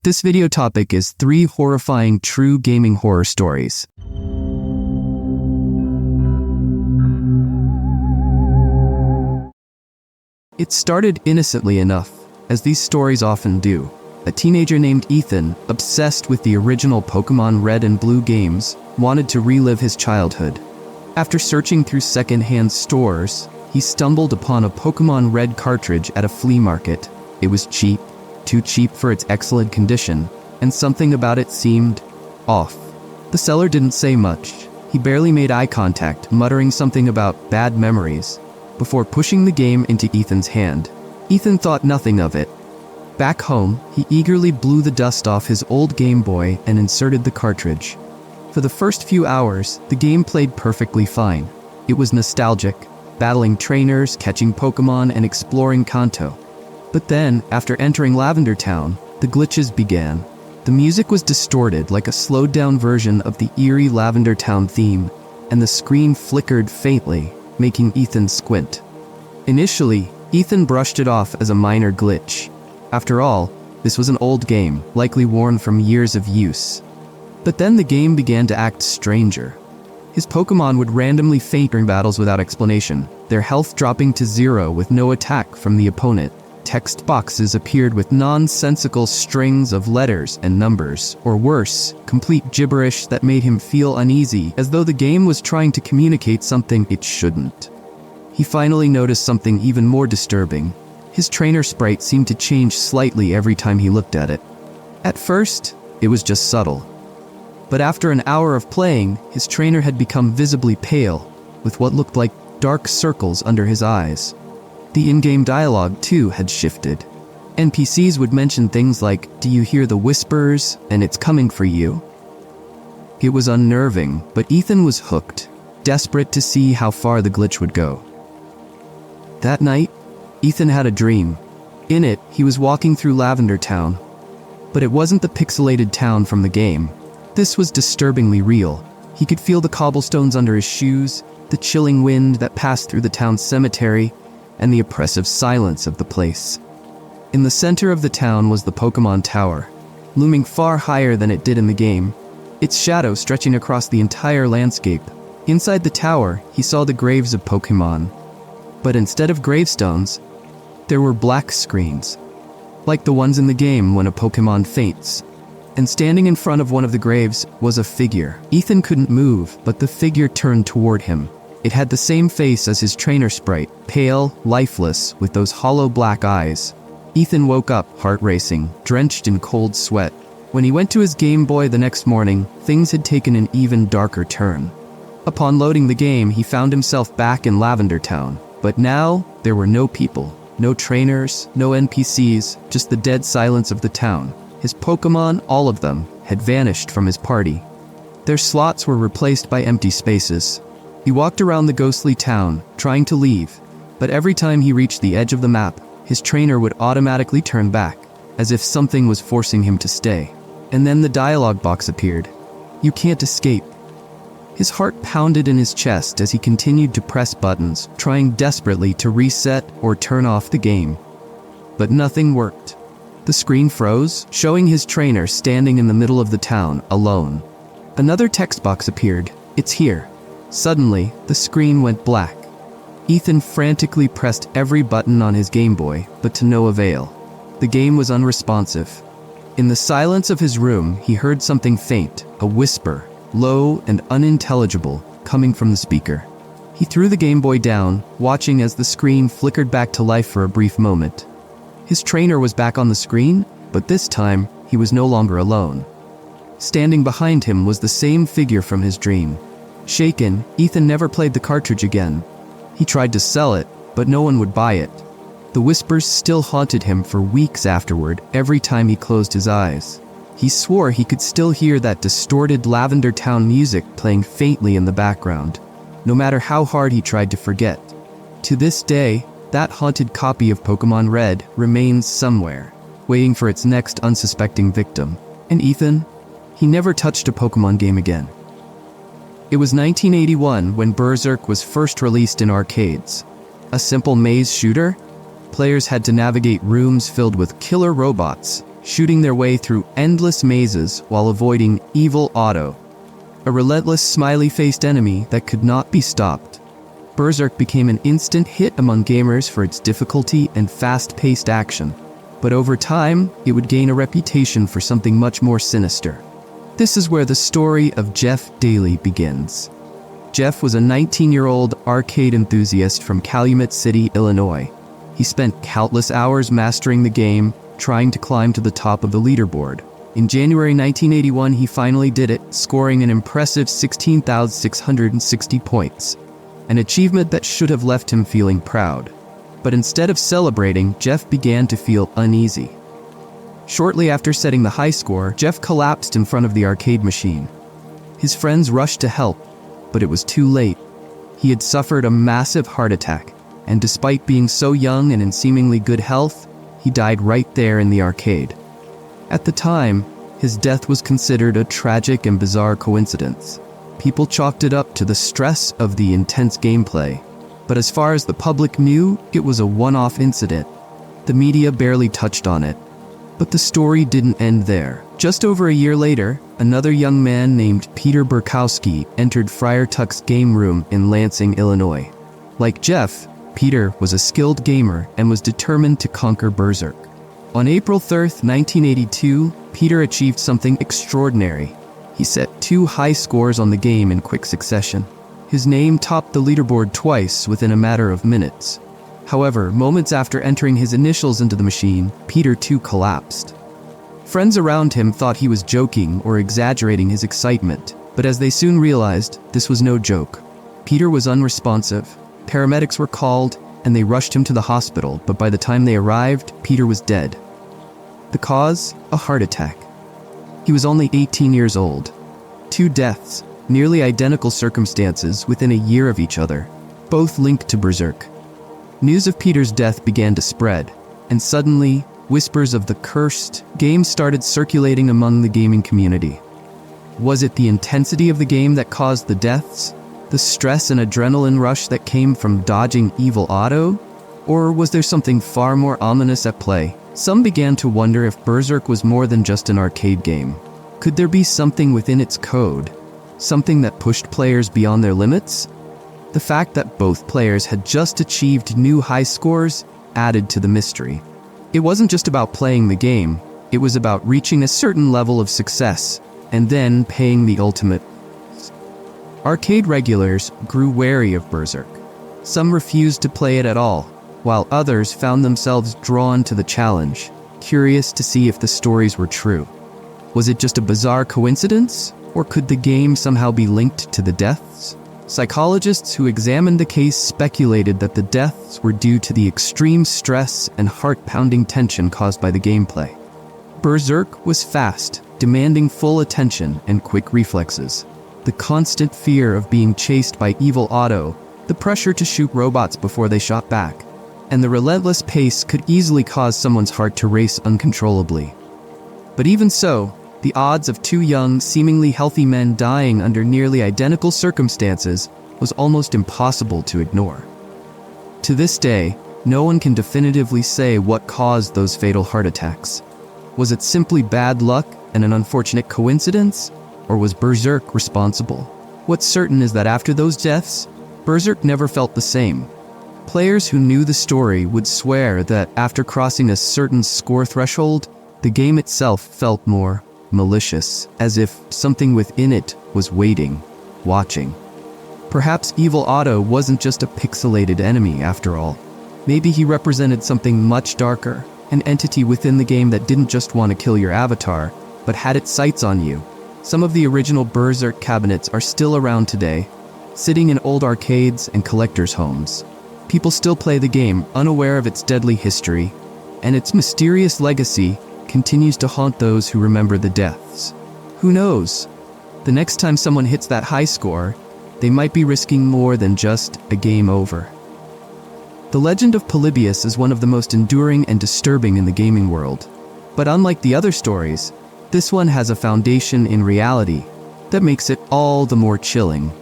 This video topic is 3 horrifying true gaming horror stories. It started innocently enough, as these stories often do. A teenager named Ethan, obsessed with the original Pokemon Red and Blue games, wanted to relive his childhood. After searching through second-hand stores, he stumbled upon a Pokemon Red cartridge at a flea market. It was cheap, too cheap for its excellent condition, and something about it seemed off. The seller didn't say much. He barely made eye contact, muttering something about bad memories, before pushing the game into Ethan's hand. Ethan thought nothing of it. Back home, he eagerly blew the dust off his old Game Boy and inserted the cartridge. For the first few hours, the game played perfectly fine. It was nostalgic, battling trainers, catching Pokemon, and exploring Kanto. But then, after entering Lavender Town, the glitches began. The music was distorted like a slowed-down version of the eerie Lavender Town theme, and the screen flickered faintly, making Ethan squint. Initially, Ethan brushed it off as a minor glitch. After all, this was an old game, likely worn from years of use. But then the game began to act stranger. His Pokemon would randomly faint during battles without explanation, their health dropping to 0 with no attack from the opponent. Text boxes appeared with nonsensical strings of letters and numbers, or worse, complete gibberish that made him feel uneasy, as though the game was trying to communicate something it shouldn't. He finally noticed something even more disturbing. His trainer sprite seemed to change slightly every time he looked at it. At first, it was just subtle. But after an hour of playing, his trainer had become visibly pale, with what looked like dark circles under his eyes. The in-game dialogue, too, had shifted. NPCs would mention things like, "Do you hear the whispers? And it's coming for you." It was unnerving, but Ethan was hooked, desperate to see how far the glitch would go. That night, Ethan had a dream. In it, he was walking through Lavender Town. But it wasn't the pixelated town from the game. This was disturbingly real. He could feel the cobblestones under his shoes, the chilling wind that passed through the town's cemetery, and the oppressive silence of the place. In the center of the town was the Pokemon Tower, looming far higher than it did in the game, its shadow stretching across the entire landscape. Inside the tower, he saw the graves of Pokemon. But instead of gravestones, there were black screens, like the ones in the game when a Pokemon faints. And standing in front of one of the graves was a figure. Ethan couldn't move, but the figure turned toward him. It had the same face as his trainer sprite, pale, lifeless, with those hollow black eyes. Ethan woke up, heart racing, drenched in cold sweat. When he went to his Game Boy the next morning, things had taken an even darker turn. Upon loading the game, he found himself back in Lavender Town. But now, there were no people, no trainers, no NPCs, just the dead silence of the town. His Pokemon, all of them, had vanished from his party. Their slots were replaced by empty spaces. He walked around the ghostly town, trying to leave, but every time he reached the edge of the map, his trainer would automatically turn back, as if something was forcing him to stay. And then the dialogue box appeared. "You can't escape." His heart pounded in his chest as he continued to press buttons, trying desperately to reset or turn off the game. But nothing worked. The screen froze, showing his trainer standing in the middle of the town, alone. Another text box appeared. "It's here." Suddenly, the screen went black. Ethan frantically pressed every button on his Game Boy, but to no avail. The game was unresponsive. In the silence of his room, he heard something faint, a whisper, low and unintelligible, coming from the speaker. He threw the Game Boy down, watching as the screen flickered back to life for a brief moment. His trainer was back on the screen, but this time, he was no longer alone. Standing behind him was the same figure from his dream. Shaken, Ethan never played the cartridge again. He tried to sell it, but no one would buy it. The whispers still haunted him for weeks afterward, every time he closed his eyes. He swore he could still hear that distorted Lavender Town music playing faintly in the background, no matter how hard he tried to forget. To this day, that haunted copy of Pokemon Red remains somewhere, waiting for its next unsuspecting victim. And Ethan? He never touched a Pokemon game again. It was 1981 when Berserk was first released in arcades. A simple maze shooter? Players had to navigate rooms filled with killer robots, shooting their way through endless mazes while avoiding Evil Otto, a relentless smiley-faced enemy that could not be stopped. Berserk became an instant hit among gamers for its difficulty and fast-paced action, but over time, it would gain a reputation for something much more sinister. This is where the story of Jeff Daly begins. Jeff was a 19-year-old arcade enthusiast from Calumet City, Illinois. He spent countless hours mastering the game, trying to climb to the top of the leaderboard. In January 1981, he finally did it, scoring an impressive 16,660 points, an achievement that should have left him feeling proud. But instead of celebrating, Jeff began to feel uneasy. Shortly after setting the high score, Jeff collapsed in front of the arcade machine. His friends rushed to help, but it was too late. He had suffered a massive heart attack, and despite being so young and in seemingly good health, he died right there in the arcade. At the time, his death was considered a tragic and bizarre coincidence. People chalked it up to the stress of the intense gameplay. But as far as the public knew, it was a one-off incident. The media barely touched on it. But the story didn't end there. Just over a year later, another young man named Peter Burkowski entered Friar Tuck's game room in Lansing, Illinois. Like Jeff, Peter was a skilled gamer and was determined to conquer Berserk. On April 3rd, 1982, Peter achieved something extraordinary. He set 2 high scores on the game in quick succession. His name topped the leaderboard twice within a matter of minutes. However, moments after entering his initials into the machine, Peter too collapsed. Friends around him thought he was joking or exaggerating his excitement, but as they soon realized, this was no joke. Peter was unresponsive. Paramedics were called, and they rushed him to the hospital, but by the time they arrived, Peter was dead. The cause? A heart attack. He was only 18 years old. 2 deaths, nearly identical circumstances within a year of each other, both linked to Berserk. News of Peter's death began to spread, and suddenly, whispers of the cursed game started circulating among the gaming community. Was it the intensity of the game that caused the deaths? The stress and adrenaline rush that came from dodging Evil Otto? Or was there something far more ominous at play? Some began to wonder if Berserk was more than just an arcade game. Could there be something within its code? Something that pushed players beyond their limits? The fact that both players had just achieved new high scores added to the mystery. It wasn't just about playing the game, it was about reaching a certain level of success, and then paying the ultimate. Arcade regulars grew wary of Berserk. Some refused to play it at all, while others found themselves drawn to the challenge, curious to see if the stories were true. Was it just a bizarre coincidence, or could the game somehow be linked to the deaths? Psychologists who examined the case speculated that the deaths were due to the extreme stress and heart-pounding tension caused by the gameplay. Berserk was fast, demanding full attention and quick reflexes. The constant fear of being chased by Evil Otto, the pressure to shoot robots before they shot back, and the relentless pace could easily cause someone's heart to race uncontrollably. But even so, the odds of 2 young, seemingly healthy men dying under nearly identical circumstances was almost impossible to ignore. To this day, no one can definitively say what caused those fatal heart attacks. Was it simply bad luck and an unfortunate coincidence? Or was Berserk responsible? What's certain is that after those deaths, Berserk never felt the same. Players who knew the story would swear that after crossing a certain score threshold, the game itself felt more malicious, as if something within it was waiting, watching. Perhaps Evil Otto wasn't just a pixelated enemy after all. Maybe he represented something much darker, an entity within the game that didn't just want to kill your avatar, but had its sights on you. Some of the original Berserk cabinets are still around today, sitting in old arcades and collectors' homes. People still play the game, unaware of its deadly history, and its mysterious legacy continues to haunt those who remember the deaths. Who knows? The next time someone hits that high score, they might be risking more than just a game over. The legend of Polybius is one of the most enduring and disturbing in the gaming world. But unlike the other stories, this one has a foundation in reality that makes it all the more chilling.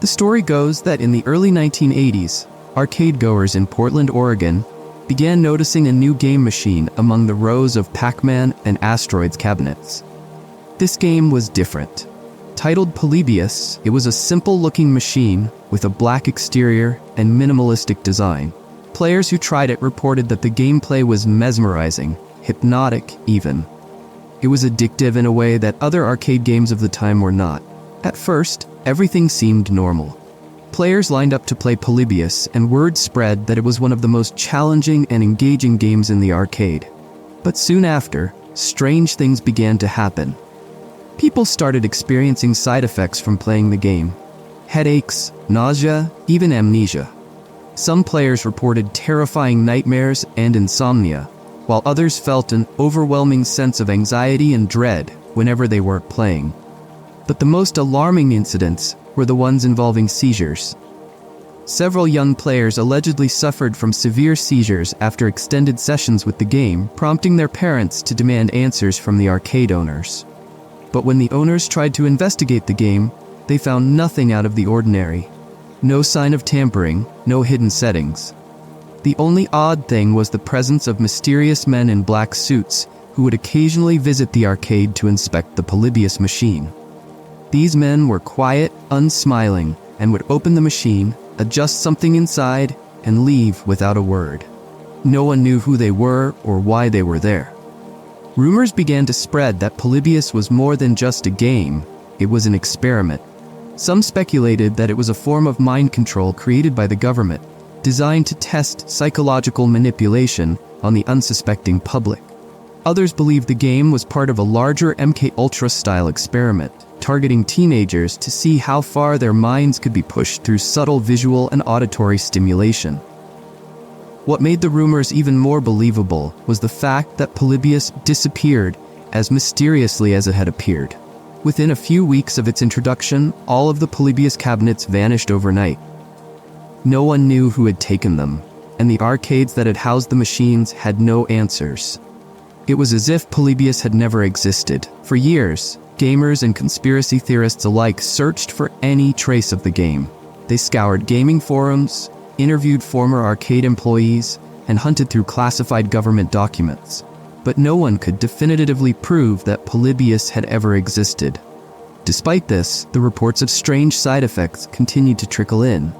The story goes that in the early 1980s, arcade goers in Portland, Oregon, began noticing a new game machine among the rows of Pac-Man and Asteroids cabinets. This game was different. Titled Polybius, it was a simple-looking machine with a black exterior and minimalistic design. Players who tried it reported that the gameplay was mesmerizing, hypnotic even. It was addictive in a way that other arcade games of the time were not. At first, everything seemed normal. Players lined up to play Polybius, and word spread that it was one of the most challenging and engaging games in the arcade. But soon after, strange things began to happen. People started experiencing side effects from playing the game. Headaches, nausea, even amnesia. Some players reported terrifying nightmares and insomnia, while others felt an overwhelming sense of anxiety and dread whenever they weren't playing. But the most alarming incidents were the ones involving seizures. Several young players allegedly suffered from severe seizures after extended sessions with the game, prompting their parents to demand answers from the arcade owners. But when the owners tried to investigate the game, they found nothing out of the ordinary. No sign of tampering, no hidden settings. The only odd thing was the presence of mysterious men in black suits who would occasionally visit the arcade to inspect the Polybius machine. These men were quiet, unsmiling, and would open the machine, adjust something inside, and leave without a word. No one knew who they were or why they were there. Rumors began to spread that Polybius was more than just a game, it was an experiment. Some speculated that it was a form of mind control created by the government, designed to test psychological manipulation on the unsuspecting public. Others believed the game was part of a larger MK Ultra-style experiment, targeting teenagers to see how far their minds could be pushed through subtle visual and auditory stimulation. What made the rumors even more believable was the fact that Polybius disappeared as mysteriously as it had appeared. Within a few weeks of its introduction, all of the Polybius cabinets vanished overnight. No one knew who had taken them, and the arcades that had housed the machines had no answers. It was as if Polybius had never existed. For years, gamers and conspiracy theorists alike searched for any trace of the game. They scoured gaming forums, interviewed former arcade employees, and hunted through classified government documents. But no one could definitively prove that Polybius had ever existed. Despite this, the reports of strange side effects continued to trickle in.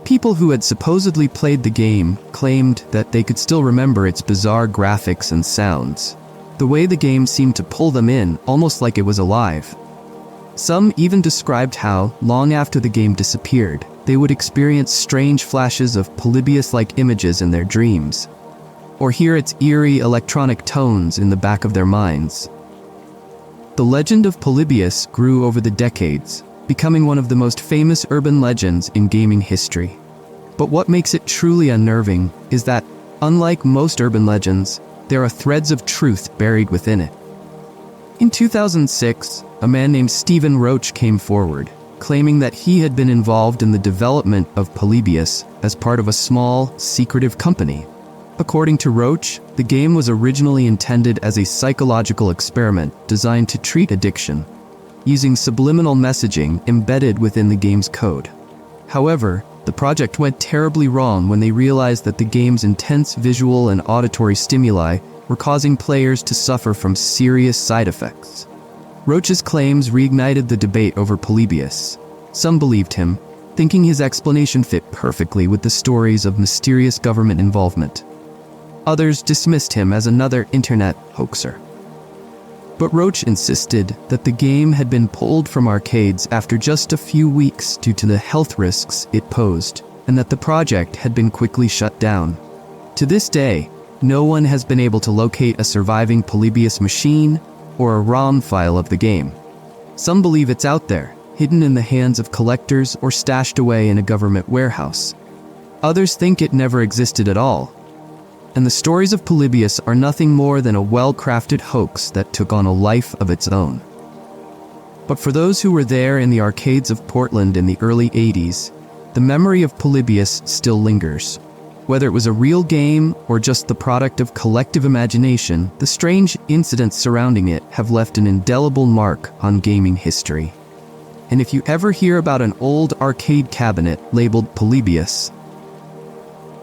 People who had supposedly played the game claimed that they could still remember its bizarre graphics and sounds. The way the game seemed to pull them in, almost like it was alive. Some even described how, long after the game disappeared, they would experience strange flashes of Polybius-like images in their dreams, or hear its eerie electronic tones in the back of their minds. The legend of Polybius grew over the decades, becoming one of the most famous urban legends in gaming history. But what makes it truly unnerving is that, unlike most urban legends, there are threads of truth buried within it. In 2006, a man named Stephen Roach came forward, claiming that he had been involved in the development of Polybius as part of a small, secretive company. According to Roach, the game was originally intended as a psychological experiment designed to treat addiction, using subliminal messaging embedded within the game's code. However, the project went terribly wrong when they realized that the game's intense visual and auditory stimuli were causing players to suffer from serious side effects. Roach's claims reignited the debate over Polybius. Some believed him, thinking his explanation fit perfectly with the stories of mysterious government involvement. Others dismissed him as another internet hoaxer. But Roach insisted that the game had been pulled from arcades after just a few weeks due to the health risks it posed, and that the project had been quickly shut down. To this day, no one has been able to locate a surviving Polybius machine or a ROM file of the game. Some believe it's out there, hidden in the hands of collectors or stashed away in a government warehouse. Others think it never existed at all. And the stories of Polybius are nothing more than a well-crafted hoax that took on a life of its own. But for those who were there in the arcades of Portland in the early 80s, the memory of Polybius still lingers. Whether it was a real game or just the product of collective imagination, the strange incidents surrounding it have left an indelible mark on gaming history. And if you ever hear about an old arcade cabinet labeled Polybius,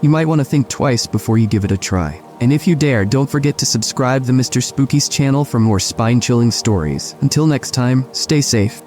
you might want to think twice before you give it a try. And if you dare, don't forget to subscribe to Mr. Spooky's channel for more spine-chilling stories. Until next time, stay safe.